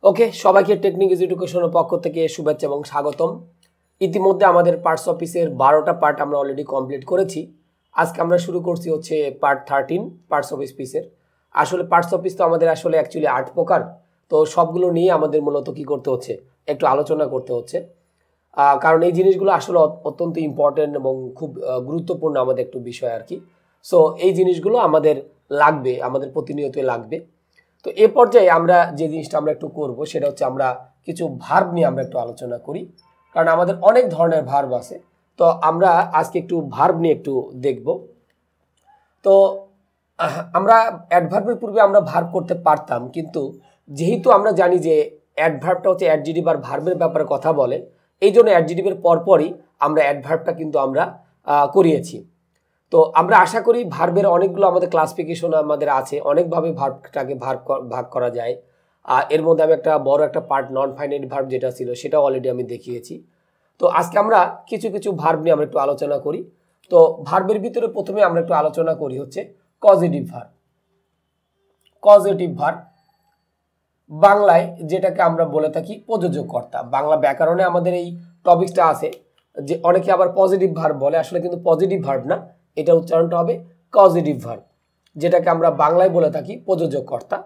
ওকে, সবাইকে technique is এডুকেশনের পক্ষ থেকে শুভেচ্ছা এবং স্বাগতম। ইতিমধ্যে আমাদের পার্টস অফিসের 12টা পার্ট আমরা অলরেডি কমপ্লিট করেছি। আজকে আমরা শুরু করছি হচ্ছে পার্ট 13 পার্টস অফ স্পিচের। আসলে পার্টস অফিস তো আমাদের আসলে অ্যাকচুয়ালি 8 প্রকার, তো সবগুলো নিয়ে আমাদের মূলত কি করতে হচ্ছে, একটু আলোচনা করতে হচ্ছে, কারণ এই জিনিসগুলো আসলে অত্যন্ত ইম্পর্টেন্ট এবং খুব গুরুত্বপূর্ণ আমাদের একটু বিষয় আর কি। সো এই জিনিসগুলো আমাদের লাগবে, আমাদের প্রতিনিয়তই লাগবে। তো এ পর্যায়ে আমরা যে জিনিসটা আমরা একটু করব সেটা হচ্ছে আমরা কিছু ভার্ব নিয়ে আমরা একটু আলোচনা করি, কারণ আমাদের অনেক ধরনের ভার্ব আছে। তো আমরা আজকে একটু ভার্ব নিয়ে একটু দেখব। তো আমরা অ্যাডভার্বের পূর্বে আমরা ভার্ব করতে পারতাম, কিন্তু যেহেতু আমরা জানি যে অ্যাডভার্বটা হচ্ছে অ্যাডজেক্টিভ আর ভার্বের ব্যাপারে কথা বলে, এই জন্য অ্যাডজেক্টিভের পরপরই আমরা অ্যাডভার্বটা কিন্তু আমরা করিয়েছি। তো আমরা আশা করি ভার্বের অনেকগুলো আমাদের ক্লাসিফিকেশন আমাদের আছে, অনেকভাবে ভার্বটাকে ভাগ করা যায়। এর মধ্যে আমি একটা বড় একটা পার্ট নন ফাইনাইট ভার্ব যেটা ছিল সেটা অলরেডি আমি দেখিয়েছি। তো আজকে আমরা কিছু কিছু ভার্ব নিয়ে আমরা একটু আলোচনা করি। তো ভার্বের ভিতরে প্রথমে আমরা একটু আলোচনা করি হচ্ছে কজেটিভ ভার্ব। কজেটিভ ভার্ব বাংলায় যেটাকে আমরা বলে থাকি প্রযোজক কর্তা। বাংলা ব্যাকরণে আমাদের এই টপিকটা আছে যে অনেকে আবার পজিটিভ ভার্ব বলে, আসলে কিন্তু পজিটিভ ভার্ব না, এটা উচ্চারণটা হবে কজেটিভ ভার্ব, যেটাকে আমরা বাংলায় বলে থাকি প্রযোজক কর্তা।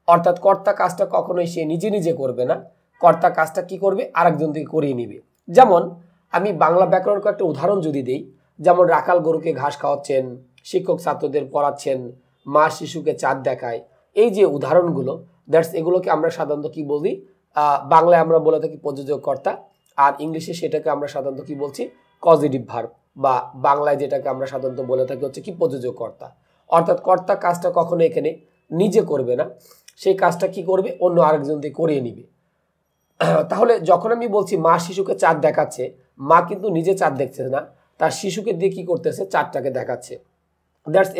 অর্থাৎ কর্তা কাজটা কখনোই সে নিজে নিজে করবে না, কর্তা কাজটা কি করবে, আরেকজন থেকে করিয়ে নিবে। যেমন আমি বাংলা ব্যাকরণ কয়েকটা উদাহরণ যদি দেই, যেমন রাখাল গরুকে ঘাস খাওয়াচ্ছেন, শিক্ষক ছাত্রদের পড়াচ্ছেন, মা শিশুকে চাঁদ দেখায়, এই যে উদাহরণগুলো, এগুলোকে আমরা সাধারণত কি বলি, বাংলায় আমরা বলে থাকি প্রযোজক কর্তা, আর ইংলিশে সেটাকে আমরা সাধারণত কি বলছি, কজেটিভ ভার্ব, বা বাংলায় যেটাকে আমরা সাধারণত বলে থাকি হচ্ছে কি প্রযোজক কর্তা। অর্থাৎ কর্তা কাজটা কখনো এখানে নিজে করবে না, সেই কাজটা কি করবে, অন্য আরেকজন দিয়ে করিয়ে নিবে। তাহলে যখন আমি বলছি মা শিশুকে চাঁদ দেখাচ্ছে, মা কিন্তু নিজে চাঁদ দেখছে না, তার শিশুকে দিয়ে কি করতেছে, চাঁদটাকে দেখাচ্ছে।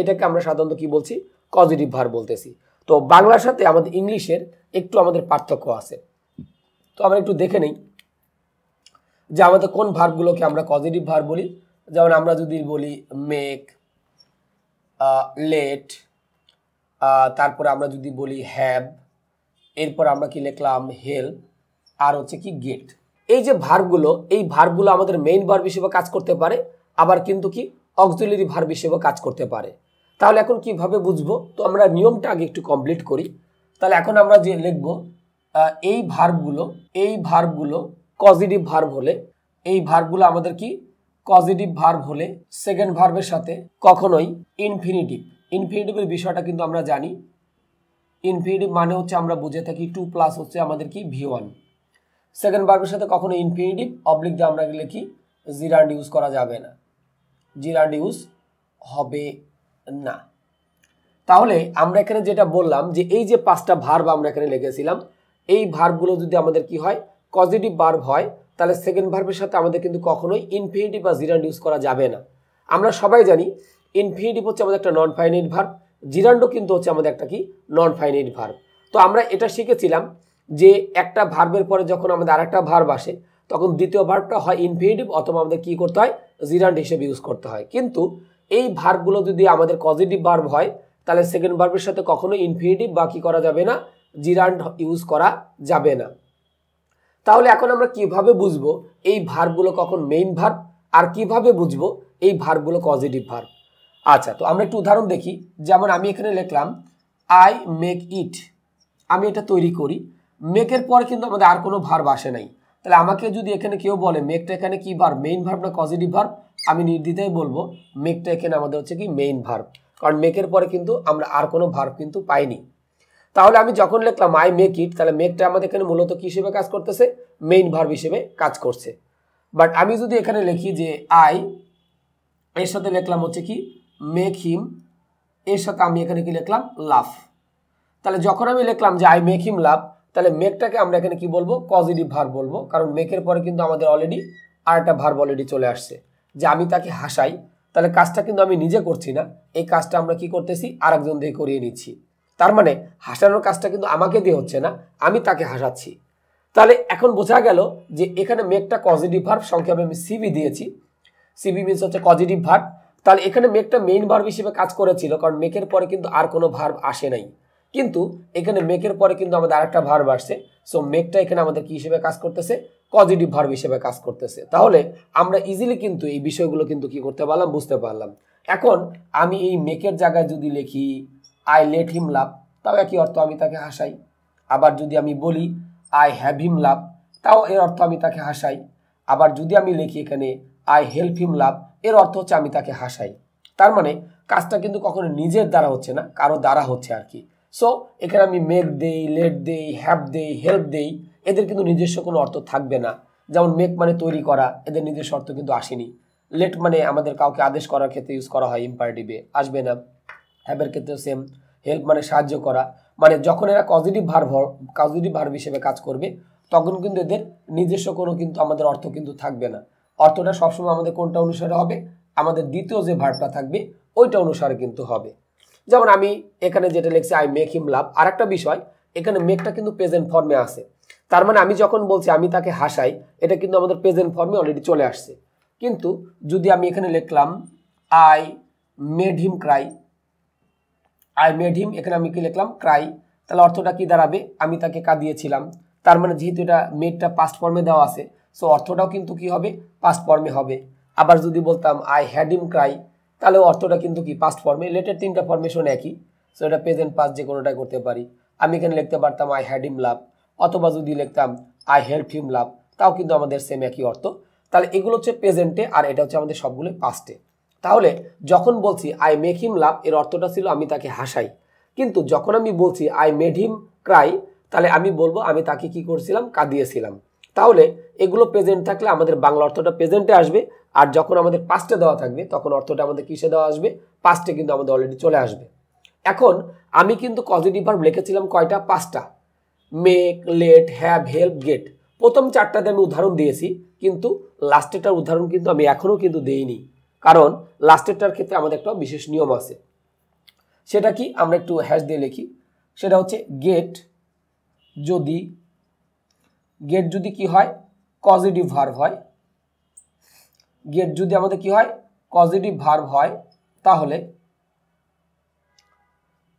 এটাকে আমরা সাধারণত কি বলছি, কজেটিভ ভার্ব বলতেছি। তো বাংলার সাথে আমাদের ইংলিশের একটু আমাদের পার্থক্য আছে। তো আমরা একটু দেখে নেই যে আমাদের কোন ভার্বগুলোকে আমরা পজিটিভ ভার্ব বলি। যেমন আমরা যদি বলি মেক, লেট, তারপরে আমরা যদি বলি হ্যাভ, এরপর আমরা কি লিখলাম হেল্প, আর হচ্ছে কি গেট। এই যে ভার্বগুলো, এই ভার্বগুলো আমাদের মেইন ভার্ব হিসেবে কাজ করতে পারে, আবার কিন্তু কি অক্সিলারি ভার্ব হিসেবে কাজ করতে পারে। তাহলে এখন কিভাবে বুঝবো, তো আমরা নিয়মটা আগে একটু কমপ্লিট করি। তাহলে এখন আমরা যে লিখবো এই ভার্বগুলো পজিটিভ ভার্ব হলে, এই ভার্বগুলো আমাদের কি পজিটিভ ভার্ব হলে সেকেন্ড ভার্বের সাথে কখনোই ইনফিনিটিভের বিষয়টা কিন্তু আমরা জানি। ইনফিনিটিভ মানে হচ্ছে আমরা বুঝে থাকি 2 প্লাস হচ্ছে আমাদের কি V1। সেকেন্ড ভার্বের সাথে কখনো ইনফিনিটিভ অবলিক দিয়ে আমরা লিখি জিরান্ড ইউজ করা যাবে না, জিরান্ড ইউজ হবে না। তাহলে আমরা এখানে যেটা বললাম যে এই যে 5টা ভার্ব আমরা এখানে লিখেছিলাম, এই ভার্বগুলো যদি আমাদের কি হয়, পজিটিভ ভার্ব হয়, তাহলে সেকেন্ড ভার্বের সাথে আমাদের কিন্তু কখনোই ইনফিনিটিভ বা জিরান্ড ইউজ করা যাবে না। আমরা সবাই জানি ইনফিনিটিভ হচ্ছে আমাদের একটা নন ফাইনাইট ভার্ব, জিরান্ডও কিন্তু হচ্ছে আমাদের একটা কি নন ফাইনাইট ভার্ব। তো আমরা এটা শিখেছিলাম যে একটা ভার্বের পরে যখন আমাদের আরেকটা ভার্ব আসে, তখন দ্বিতীয় ভার্বটা হয় ইনফিনিটিভ অথবা আমাদের কি করতে হয়, জিরান্ড হিসেবে ইউজ করতে হয়। কিন্তু এই ভার্বগুলো যদি আমাদের পজিটিভ ভার্ব হয়, তাহলে সেকেন্ড ভার্বের সাথে কখনো ইনফিনিটিভ বা কি করা যাবে না, জিরান্ড ইউজ করা যাবে না। তাহলে এখন আমরা কিভাবে বুঝবো এই ভার্বগুলো কখন মেইন ভার্ব, আর কিভাবে বুঝবো এই ভার্বগুলো পজিটিভ ভার্ব? আচ্ছা, তো আমরা একটু উদাহরণ দেখি। যেমন আমি এখানে লিখলাম আই মেক ইট, আমি এটা তৈরি করি। মেকের পর কিন্তু আমাদের আর কোনো ভার্ব আসে নাই। তাহলে আমাকে যদি এখানে কেউ বলে মেকটা এখানে কি ভার্ব, মেইন ভার্ব না পজিটিভ ভার্ব, আমি নির্দ্বিধায় বলবো মেকটা এখানে আমাদের হচ্ছে কি মেইন ভার্ব, কারণ মেকের পরে কিন্তু আমরা আর কোনো ভার্ব কিন্তু পাইনি। তাহলে আমি যখন লিখলাম আই মেক ইট, তাহলে মেকটা আমাদের এখানে মূলত কি হিসেবে কাজ করতেছে, মেইন ভার্ব হিসেবে কাজ করছে। বাট আমি যদি এখানে লিখি যে আই, এর সাথে লিখলাম হচ্ছে কি মেক হিম, এর সাথে আমি এখানে কি লিখলাম লাভ, তাহলে যখন আমি লিখলাম যে আই মেক হিম লাভ, তাহলে মেকটাকে আমরা এখানে কি বলবো, পজিটিভ ভার্ব বলবো, কারণ মেকের পরে কিন্তু আমাদের অলরেডি আরেকটা ভার্ব অলরেডি চলে আসছে যে আমি তাকে হাসাই। তাহলে কাজটা কিন্তু আমি নিজে করছি না, এই কাজটা আমরা কি করতেছি, আরেকজন দিয়ে করিয়ে নিচ্ছি। তার মানে হাসানোর কাজটা কিন্তু আমাকে দিয়ে হচ্ছে না, আমি তাকে হাসাচ্ছি। তাহলে এখন বোঝা গেল যে এখানে মেকটা পজিটিভ ভার্ব, সংক্ষেপে আমি সিবি দিয়েছি। সিবি মিনস হচ্ছে পজিটিভ ভার্ব। তাহলে এখানে মেকটা মেইন ভার্ব হিসেবে কাজ করেছিল, কারণ মেকের পরে কিন্তু আর কোনো ভার্ব আসে নাই। কিন্তু এখানে মেকের পরে কিন্তু আমাদের আরেকটা ভার্ব আসছে, সো মেকটা এখানে আমাদের কি হিসেবে কাজ করতেছে, পজিটিভ ভার্ব হিসেবে কাজ করতেছে। তাহলে আমরা ইজিলি কিন্তু এই বিষয়গুলো কিন্তু কি করতে পারলাম, বুঝতে পারলাম। এখন আমি এই মেকের জায়গায় যদি লিখি আই লেট হিম লাভ, তাও একই অর্থ, আমি তাকে হাসাই। আবার যদি আমি বলি আই হ্যাভ হিম লাভ, তাও এর অর্থ আমি তাকে হাসাই। আবার যদি আমি লিখি এখানে আই হেল্প হিম লাভ, এর অর্থ হচ্ছে আমি তাকে হাসাই। তার মানে কাজটা কিন্তু কখনো নিজের দ্বারা হচ্ছে না, কারো দ্বারা হচ্ছে আর কি। সো এখানে আমি মেক দেই, লেট দেই, হ্যাভ দেই, হেল্প দেই, এদের কিন্তু নিজস্ব কোনো অর্থ থাকবে না। যেমন মেক মানে তৈরি করা, এদের নিজস্ব অর্থ কিন্তু আসেনি। লেট মানে আমাদের কাউকে আদেশ করার ক্ষেত্রে ইউজ করা হয়, ইম্পারেটিভে আসবে না। হ্যাভের ক্ষেত্রে সেম। হেল্প মানে সাহায্য করা, মানে যখন এরা পজিটিভ ভার্ব হিসেবে কাজ করবে তখন কিন্তু এদের নিজস্ব কোনো কিন্তু আমাদের অর্থ কিন্তু থাকবে না। অর্থটা সবসময় আমাদের কোনটা অনুসারে হবে, আমাদের দ্বিতীয় যে ভার্বটা থাকবে ওইটা অনুসারে কিন্তু হবে। যেমন আমি এখানে যেটা লিখছি আই মেক হিম লাভ, আর একটা বিষয় এখানে মেকটা কিন্তু প্রেজেন্ট ফর্মে আছে। তার মানে আমি যখন বলছি আমি তাকে হাসাই, এটা কিন্তু আমাদের প্রেজেন্ট ফর্মে অলরেডি চলে আসছে। কিন্তু যদি আমি এখানে লিখলাম I made him Cry, I made him, এখানে আমি কি লিখলাম ক্রাই, তাহলে অর্থটা কি দাঁড়াবে, আমি তাকে কাঁদিয়েছিলাম। তার মানে যেহেতু এটা মেডটা পাস্ট ফর্মে দেওয়া আছে, সো অর্থটাও কিন্তু কি হবে, পাস্ট ফর্মে হবে। আবার যদি বলতাম আই হ্যাড হিম ক্রাই, তাহলে অর্থটা কিন্তু কি পাস্ট ফর্মে। লেটের তিনটা ফরমেশন একই, সো এটা প্রেজেন্ট পাস্ট যে কোনোটাই করতে পারি। আমি এখানে লিখতে পারতাম আই হ্যাড হিম লাভ, অথবা যদি লিখতাম আই হেল্প হিম লাভ, তাও কিন্তু আমাদের সেম একই অর্থ। তাহলে এগুলো হচ্ছে প্রেজেন্টে, আর এটা হচ্ছে আমাদের সবগুলো পাস্টে। তাহলে যখন বলছি আই মেক হিম লাভ, এর অর্থটা ছিল আমি তাকে হাসাই। কিন্তু যখন আমি বলছি আই মেড হিম ক্রাই, তাহলে আমি বলবো আমি তাকে কি করছিলাম, কাঁদিয়েছিলাম। তাহলে এগুলো প্রেজেন্ট থাকলে আমাদের বাংলা অর্থটা প্রেজেন্টে আসবে, আর যখন আমাদের পাস্টে দেওয়া থাকবে তখন অর্থটা আমাদের কিসে দেওয়া আসবে, পাস্টে কিন্তু আমাদের অলরেডি চলে আসবে। এখন আমি কিন্তু পজিটিভ ভার্ব লিখেছিলাম কয়টা, 5টা। Make, let, have, help, get. প্রথম 4টাতে আমি উদাহরণ দিয়েছি, কিন্তু লাস্টেরটার উদাহরণ কিন্তু আমি এখনো কিন্তু দেইনি, কারণ লাস্টেরটার ক্ষেত্রে আমাদের একটা বিশেষ নিয়ম আছে। সেটা কি, আমরা একটু হ্যাশ দিয়ে লিখি। সেটা হচ্ছে গেট যদি কি হয়, পজিটিভ ভার্ব হয়, গেট যদি আমাদের কি হয়, পজিটিভ ভার্ব হয়,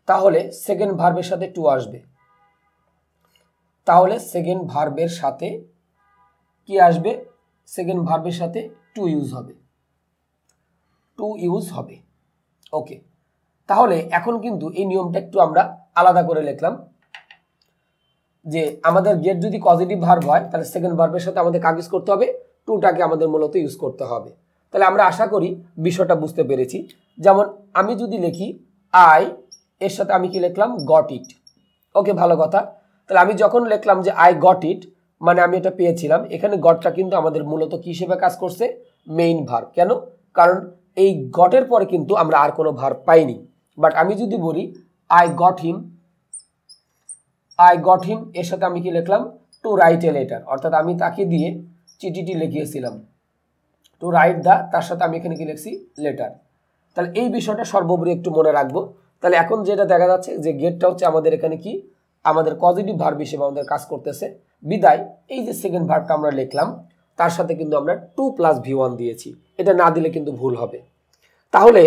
তাহলে সেকেন্ড ভার্বের সাথে টু আসবে। তাহলে সেকেন্ড ভার্বের সাথে কি আসবে, সেকেন্ড ভার্বের সাথে টু ইউজ হবে। ওকে, তাহলে এখন কিন্তু এই নিয়মটা একটু আমরা আলাদা করে লিখলাম, যে আমাদের গেট যদি পজিটিভ ভার্ব হয় তাহলে সেকেন্ড ভার্বের সাথে আমাদের কাজ করতে হবে, টুটাকে আমাদের মূলত ইউজ করতে হবে। তাহলে আমরা আশা করি বিষয়টা বুঝতে পেরেছি। যেমন আমি যদি লিখি আই, এর সাথে আমি কি লিখলাম, গট ইট। ওকে, ভালো কথা। তাহলে আমি যখন লিখলাম যে আই গট ইট, মানে আমি এটা পেয়েছিলাম, এখানে গটটা কিন্তু আমাদের মূলত কি হিসেবে কাজ করছে, মেইন ভার্ব। কেন, কারণ এই গটের পরে কিন্তু আমরা আর কোনো ভার্ব পাইনি। বাট আমি যদি বলি আই গট হিম, এর সাথে আমি কি লিখলাম, টু রাইট এ লেটার, অর্থাৎ আমি তাকে দিয়ে চিঠিটি লিখিয়েছিলাম। টু রাইট তার সাথে আমি এখানে কি লিখছি, লেটার। তাহলে এই বিষয়টা সর্বোপরি একটু মনে রাখবো। তাহলে এখন যেটা দেখা যাচ্ছে যে গেটটা হচ্ছে আমাদের এখানে কি, আমাদের পজিটিভ ভার্ব হিসেবে আমাদের কাজ করতেছে। বিদায় এই যে সেকেন্ড ভার্বটা আমরা লিখলাম, তার সাথে কিন্তু আমরা 2 + V1 দিয়েছি। এটা না দিলে কিন্তু ভুল হবে। তাহলে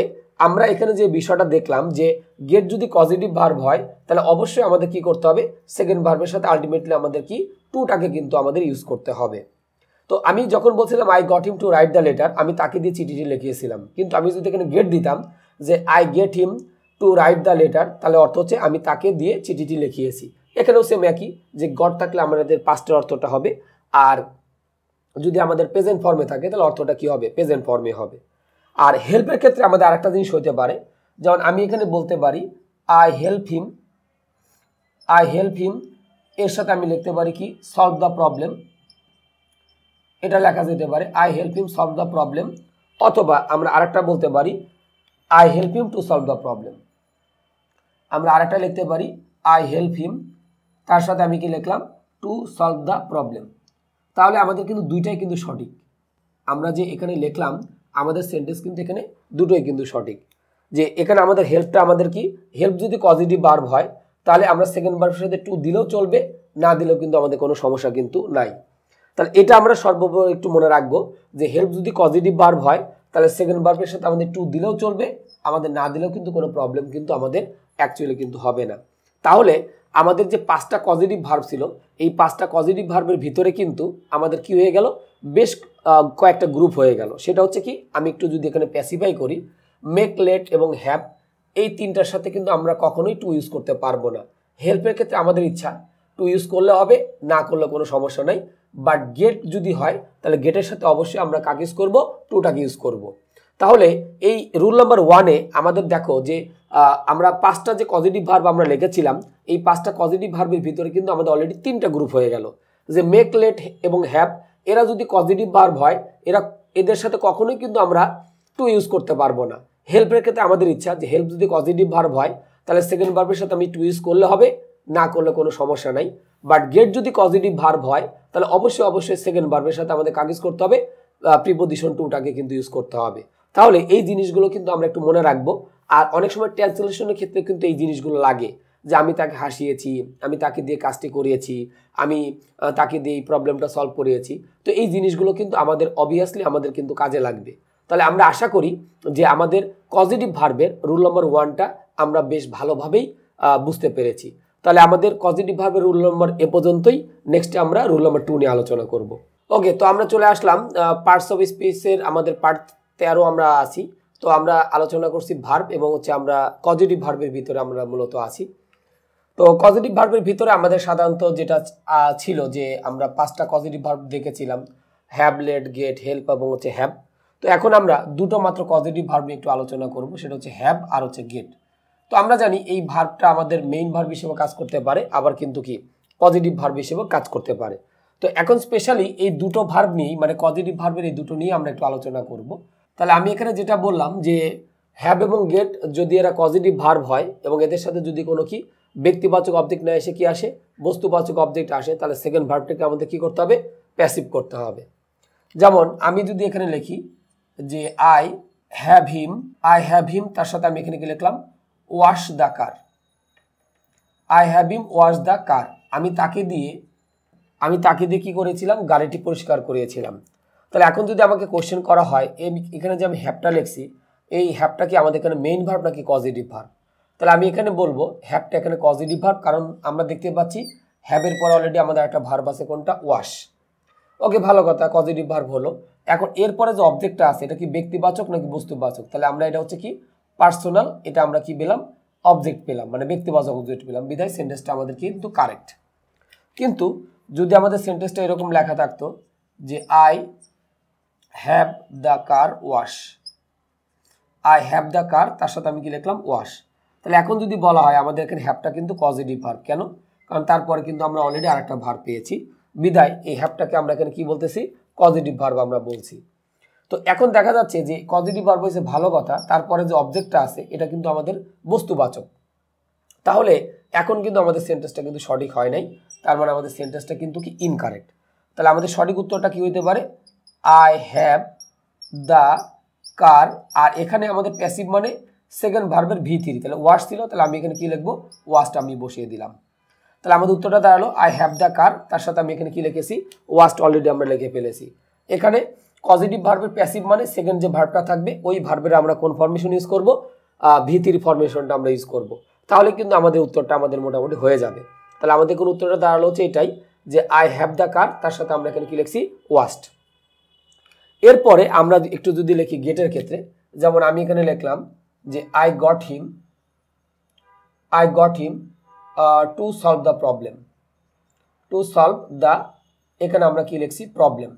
আমরা এখানে যে বিষয়টা দেখলাম যে গেট যদি পজিটিভ ভার্ব হয়, তাহলে অবশ্যই আমাদের কি করতে হবে, সেকেন্ড ভার্বের সাথে আলটিমেটলি আমাদের কি, টুটাকে কিন্তু আমাদের ইউজ করতে হবে। তো আমি যখন বলছিলাম I got him to write the letter, আমি তাকে দিয়ে চিঠিটি লিখিয়েছিলাম। কিন্তু আমি যদি এখানে গেট দিতাম যে I get him to write the letter, তাহলে অর্থ হচ্ছে আমি তাকে দিয়ে চিঠিটি লিখিয়েছি। এখানেও সেম একই, যে গট থাকলে আমাদের পাস্টের অর্থটা হবে, আর যদি আমাদের প্রেজেন্ট ফর্মে থাকে তাহলে অর্থটা কি হবে, প্রেজেন্ট ফর্মে হবে। আর হেল্পের ক্ষেত্রে আমাদের আরেকটা জিনিস হতে পারে, যেমন আমি এখানে বলতে পারি আই হেল্প হিম, এর সাথে আমি লিখতে পারি কি, সলভ দ্য প্রবলেম। এটা লেখা যেতে পারে I help him solve the problem, অথবা আমরা আরেকটা বলতে পারি I help him to solve the problem. আমরা আরেকটা লিখতে পারি আই হেল্প হিম, তার সাথে আমি কি লিখলাম, টু সলভ দ্য প্রবলেম। তাহলে আমাদের কিন্তু দুইটাই কিন্তু সঠিক। আমরা যে এখানে লিখলাম আমাদের সেন্টেন্স কিন্তু এখানে দুটোই কিন্তু সঠিক। যে এখানে আমাদের হেল্পটা আমাদের কি, হেল্প যদি পজিটিভ ভার্ব হয় তাহলে আমরা সেকেন্ড ভার্বের সাথে টু দিলেও চলবে, না দিলেও কিন্তু আমাদের কোনো সমস্যা কিন্তু নাই। তাহলে এটা আমরা সর্বোপরি একটু মনে রাখবো, যে হেল্প যদি পজিটিভ ভার্ব হয় তাহলে সেকেন্ড ভার্বের সাথে আমাদের টু দিলেও চলবে, আমাদের না দিলেও কিন্তু কোনো প্রবলেম কিন্তু আমাদের অ্যাকচুয়ালি কিন্তু হবে না। তাহলে আমাদের যে 5টা পজিটিভ ভার্ব ছিল এই 5টা পজিটিভ ভার্বের ভিতরে কিন্তু আমাদের কি হয়ে গেল, বেশ কয়েকটা গ্রুপ হয়ে গেল। সেটা হচ্ছে কি, আমি একটু যদি এখানে প্যাসিফাই করি, মেক, লেট এবং হ্যাভ এই তিনটার সাথে কিন্তু আমরা কখনোই টু ইউজ করতে পারবো না। হেল্পের ক্ষেত্রে আমাদের ইচ্ছা টু ইউজ করলে হবে, না করলে কোনো সমস্যা নাই। বাট গেট যদি হয় তাহলে গেটের সাথে অবশ্যই আমরা কাকে ইউজ করবো, টুটাকে ইউজ করব। তাহলে এই রুল নাম্বার 1-এ আমাদের দেখো যে আমরা 5টা যে পজিটিভ ভার্ব আমরা লিখেছিলাম, এই 5টা পজিটিভ ভার্বের ভিতরে কিন্তু আমাদের অলরেডি 3টা গ্রুপ হয়ে গেল। যে মেক, লেট এবং হ্যাভ এরা যদি পজিটিভ ভার্ব হয়, এদের সাথে কখনোই কিন্তু আমরা টু ইউজ করতে পারবো না। হেল্পের ক্ষেত্রে আমাদের ইচ্ছা যে হেল্প যদি পজিটিভ ভার্ব হয় তাহলে সেকেন্ড ভার্বের সাথে আমি টু ইউজ করলে হবে, না করলে কোনো সমস্যা নাই। বাট গেট যদি পজিটিভ ভার্ব হয় তাহলে অবশ্যই সেকেন্ড ভার্বের সাথে আমাদের কাজ করতে হবে, প্রিপোজিশন টুটাকে কিন্তু ইউজ করতে হবে। তাহলে এই জিনিসগুলো কিন্তু আমরা একটু মনে রাখবো। আর অনেক সময় ট্রান্সলেশনের ক্ষেত্রে কিন্তু এই জিনিসগুলো লাগে, যে আমি তাকে হাসিয়েছি, আমি তাকে দিয়ে কাজটি করিয়েছি, আমি তাকে দিয়ে এই প্রবলেমটা সলভ করিয়েছি। তো এই জিনিসগুলো কিন্তু আমাদের অবভিয়াসলি আমাদের কিন্তু কাজে লাগবে। তাহলে আমরা আশা করি যে আমাদের পজিটিভ ভার্বের রুল নাম্বার 1টা আমরা বেশ ভালোভাবেই বুঝতে পেরেছি। তাহলে আমাদের পজিটিভ ভার্বের রুল নাম্বার এ পর্যন্তই। নেক্সটে আমরা রুল নাম্বার 2 নিয়ে আলোচনা করব। ওকে, তো আমরা চলে আসলাম পার্টস অফ স্পিচের আমাদের পার্ট 13 আমরা আছি। তো আমরা আলোচনা করছি ভার্ব এবং হচ্ছে আমরা পজিটিভ ভার্বের ভিতরে আমরা মূলত আছি। তো পজিটিভ ভার্বের ভিতরে আমাদের সাধারণত যেটা ছিল যে আমরা 5টা পজিটিভ ভার্ব দেখেছিলাম, হ্যাভ, লেট, গেট, হেল্প এবং হচ্ছে হ্যাভ। তো এখন আমরা দুটো মাত্র পজিটিভ ভার্ব নিয়ে একটু আলোচনা করব, সেটা হচ্ছে হ্যাভ আর হচ্ছে গেট। তো আমরা জানি এই ভার্বটা আমাদের মেইন ভার্ব হিসেবে কাজ করতে পারে, আবার কিন্তু কি পজিটিভ ভার্ব হিসেবে কাজ করতে পারে। তো এখন স্পেশালি এই দুটো ভার্ব নিয়েই, মানে পজিটিভ ভার্বের এই দুটো নিয়ে আমরা একটু আলোচনা করব। তাহলে আমি এখানে যেটা বললাম যে হ্যাভ এবং গেট যদি এরা পজিটিভ ভার্ব হয় এবং এদের সাথে যদি কোনো কি ব্যক্তিবাচক অবজেক্ট না এসে কি আসে, বস্তুবাচক অবজেক্ট আসে, তাহলে সেকেন্ড ভার্বটাকে আমাদের কি করতে হবে, প্যাসিভ করতে হবে। যেমন আমি যদি এখানে লিখি যে আই হ্যাভ হিম, তার সাথে আমি এখানে কি লিখলাম, wash the car. I have him wash the car, আমি তাকে দিয়ে কি করেছিলাম, গাড়িটি পরিষ্কার করিয়েছিলাম। তাহলে এখন যদি আমাকে কোশ্চেন করা হয় এখানে যে আমি হ্যাভটা লিখছি, এই হ্যাভটা কি আমাদের এখানে মেইন ভার্ব নাকি পজিটিভ ভার্ব? তাহলে আমি এখানে বলবো হ্যাভটা এখানে পজিটিভ ভার্ব, কারণ আমরা দেখতে পাচ্ছি হ্যাভের পরে অলরেডি আমাদের একটা ভার্ব আছে, কোনটা, ওয়াশ। ওকে, ভালো কথা, পজিটিভ ভার্ব হলো। এখন এরপরে যে অবজেক্টটা আছে এটা কি ব্যক্তিবাচক নাকি বস্তুবাচক? তাহলে আমরা এটা হচ্ছে কি পার্সোনাল, এটা আমরা কি পেলাম, অবজেক্ট পেলাম, মানে ব্যক্তিবাচক অবজেক্ট পেলাম, বিধায় সেন্টেন্সটা আমাদের কিন্তু কারেক্ট। কিন্তু যদি আমাদের সেন্টেন্সটা এরকম লেখা থাকতো যে I have the car wash, I have the car, তার সাথে আমি কি লিখলাম, ওয়াশ। তাহলে এখন যদি বলা হয় আমাদের এখানে হ্যাভটা কিন্তু পজিটিভ ভার্ব, কেন? কারণ তারপরে কিন্তু আমরা অলরেডি আরেকটা ভার্ব পেয়েছি, বিদায় এই হ্যাভটাকে আমরা এখানে কি বলতেছি, পজিটিভ ভার্ব আমরা বলছি। তো এখন দেখা যাচ্ছে যে পজিটিভ ভার্ব হয়েছে ভালো কথা, তারপরে যে অবজেক্টটা আছে এটা কিন্তু আমাদের বস্তুবাচক। তাহলে এখন কিন্তু আমাদের সেন্টেন্সটা কিন্তু সঠিক হয় নাই, তার মানে আমাদের সেন্টেন্সটা কিন্তু কি ইনকারেক্ট। তাহলে আমাদের সঠিক উত্তরটা কি হইতে পারে, আই হ্যাভ দ্য কার, আর এখানে আমাদের প্যাসিভ মানে সেকেন্ড ভার্বের V3, তাহলে ওয়াশ ছিল, তাহলে আমি এখানে কি লিখবো, ওয়াশটা আমি বসিয়ে দিলাম। তাহলে আমাদের উত্তরটা দাঁড়ালো আই হ্যাভ দ্য কার, তার সাথে আমি এখানে কি লিখেছি, ওয়াশড অলরেডি আমরা লিখে ফেলেছি। এখানে পজিটিভ ভার্বের প্যাসিভ মানে সেকেন্ড যে ভার্বটা থাকবে ওই ভার্বের আমরা কোন ফরমেশন ইউজ করব, V3 ফরমেশনটা আমরা ইউজ করব। তাহলে কিন্তু আমাদের উত্তরটা আমাদের মোটামুটি হয়ে যাবে। তাহলে আমাদের কোন উত্তরটা দাঁড়ালো হচ্ছে এটাই, যে আই হ্যাভ দ্য কার, তার সাথে আমরা এখানে কি লিখছি, ওয়াশড। এরপরে আমরা একটু যদি লিখি গেটের ক্ষেত্রে, যেমন আমি এখানে লিখলাম যে I got him to solve the problem, এখানে আমরা কি লিখছি, প্রবলেম।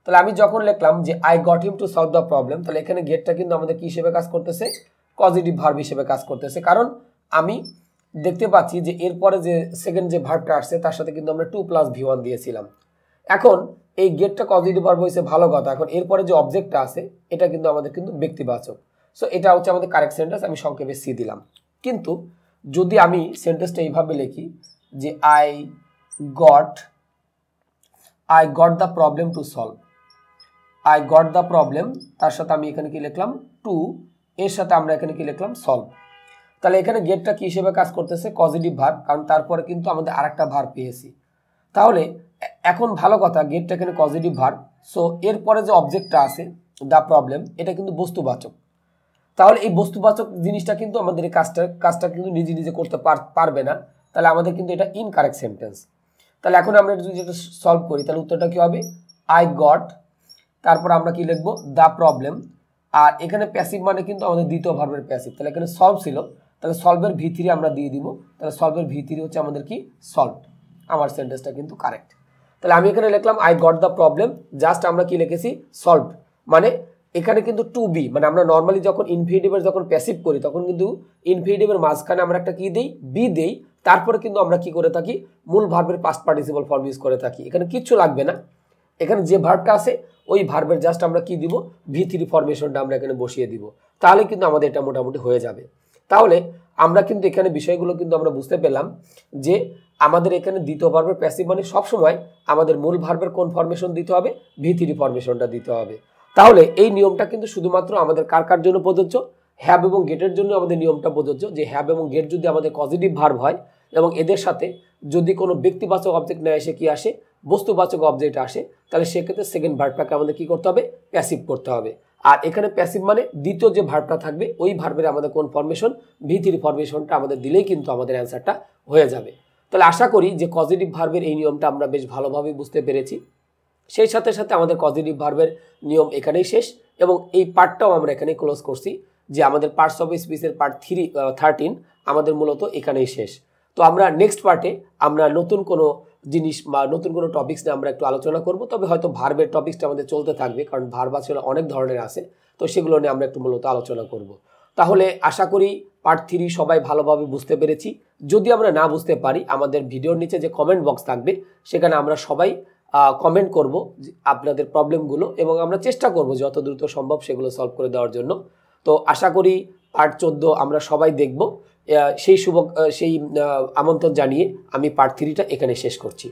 তাহলে আমি যখন লিখলাম যে I got him to solve the problem, তাহলে এখানে গেটটা কিন্তু আমাদের কি হিসেবে কাজ করতেছে, পজিটিভ ভার্ব হিসেবে কাজ করতেছে, কারণ আমি দেখতে পাচ্ছি যে এরপরে যে সেকেন্ড যে ভার্বটা আসছে তার সাথে কিন্তু আমরা 2 + V1 দিয়েছিলাম। এখন এই গেটটা পজিটিভ ভার্ব হয়েছে ভালো কথা, এখন এরপরে যে অবজেক্টটা আছে এটা কিন্তু আমাদের কিন্তু ব্যক্তিবাচক। সো এটা হচ্ছে আমাদের কারেক্ট সেন্টেন্স, আমি সংক্ষেপে সি দিলাম। কিন্তু যদি আমি সেন্টেন্সটা এইভাবে লিখি যে I got the problem to solve, I got the problem, তার সাথে আমি এখানে কি লিখলাম, টু, এর সাথে আমরা এখানে কি লিখলাম, সলভ। তাহলে এখানে গেটটা কি হিসেবে কাজ করতেছে, পজিটিভ ভার্ব, কারণ তারপরে কিন্তু আমাদের আরেকটা ভার্ব পেয়েছি। তাহলে এখন ভালো কথা, গেটটা এখানে পজিটিভ ভার্ব, সো এরপরে যে অবজেক্টটা আছে দ্য প্রবলেম এটা কিন্তু বস্তুবাচক। তাহলে এই বস্তুবাচক জিনিসটা কিন্তু আমাদের এই কাজটা কিন্তু নিজে নিজে করতে পারবে না, তাহলে আমাদের কিন্তু এটা ইনকারেক্ট সেন্টেন্স। তাহলে এখন আমরা যদি এটা সলভ করি তাহলে উত্তরটা কি হবে, আই গট, তারপর আমরা কি লিখবো, দ্য প্রবলেম। আর এখানে প্যাসিভ মানে কিন্তু আমাদের দ্বিতীয় ভার্বের প্যাসিভ, তাহলে এখানে সলভ ছিল, তাহলে সলভের V3 আমরা দিয়ে দিব, তাহলে সলভের V3 হচ্ছে আমাদের কি, সলভ। আমার সেন্টেন্সটা কিন্তু কারেক্ট। তাহলে আমি এখানে লিখলাম I got the problem, just আমরা কি লিখেছি, সলভ। মানে এখানে কিন্তু টু বি, মানে আমরা নর্মালি যখন ইনফিনিটিভের যখন প্যাসিভ করি তখন কিন্তু ইনফিনিটিভের মাঝখানে আমরা একটা কি দেই, বি দেই, তারপরে কিন্তু আমরা কি করে থাকি, মূল ভার্বের পাস্ট পার্টিসিপল ফর্ম ইউজ করে থাকি। এখানে কিচ্ছু লাগবে না, এখানে যে ভার্বটা আছে ওই ভার্বের জাস্ট আমরা কি দিব, V3 ফরমেশনটা আমরা এখানে বসিয়ে দিব, তাহলে কিন্তু আমাদের এটা মোটামুটি হয়ে যাবে। তাহলে আমরা কিন্তু এখানে বিষয়গুলো কিন্তু আমরা বুঝতে পেলাম যে আমাদের এখানে দ্বিতীয় ভার্বের প্যাসিভ মানে সবসময় আমাদের মূল ভার্বের কোন ফরমেশন দিতে হবে, V3 ফরমেশনটা দিতে হবে। তাহলে এই নিয়মটা কিন্তু শুধুমাত্র আমাদের কার কার জন্য প্রযোজ্য, হ্যাভ এবং গেটের জন্য আমাদের নিয়মটা প্রযোজ্য, যে হ্যাভ এবং গেট যদি আমাদের পজিটিভ ভার্ব হয় এবং এদের সাথে যদি কোনো ব্যক্তিবাচক অবজেক্ট না এসে কি আসে, বস্তুবাচক অবজেক্ট আসে, তাহলে সেক্ষেত্রে সেকেন্ড ভার্বটাকে আমাদের কি করতে হবে, প্যাসিভ করতে হবে। আর এখানে প্যাসিভ মানে দ্বিতীয় যে ভার্বটা থাকবে ওই ভার্বের আমাদের কোন ফরমেশন, V3 ফরমেশনটা আমাদের দিলেই কিন্তু আমাদের অ্যান্সারটা হয়ে যাবে। তাহলে আশা করি যে পজিটিভ ভার্বের এই নিয়মটা আমরা বেশ ভালোভাবে বুঝতে পেরেছি। সেই সাথে সাথে আমাদের পজিটিভ ভার্বের নিয়ম এখানেই শেষ এবং এই পার্টটাও আমরা এখানেই ক্লোজ করছি, যে আমাদের পার্টস অফ স্পিচের পার্ট 13 আমাদের মূলত এখানেই শেষ। তো আমরা নেক্সট পার্টে আমরা নতুন কোনো জিনিস বা নতুন কোনো টপিক্স নিয়ে আমরা একটু আলোচনা করব, তবে হয়তো ভার্বের টপিক্সটা আমাদের চলতে থাকবে, কারণ ভার্ব আসলে অনেক ধরনের আছে, তো সেগুলো নিয়ে আমরা একটু মূলত আলোচনা করব। তাহলে আশা করি পার্ট 3 সবাই ভালোভাবে বুঝতে পেরেছি। যদি আমরা না বুঝতে পারি, আমাদের ভিডিওর নিচে যে কমেন্ট বক্স থাকবে সেখানে আমরা সবাই কমেন্ট করব আপনাদের প্রবলেমগুলো, এবং আমরা চেষ্টা করব যত দ্রুত সম্ভব সেগুলো সলভ করে দেওয়ার জন্য। তো আশা করি পার্ট 14 আমরা সবাই দেখব। সেই আমন্ত্রণ জানিয়ে আমি পার্ট 3টা এখানে শেষ করছি।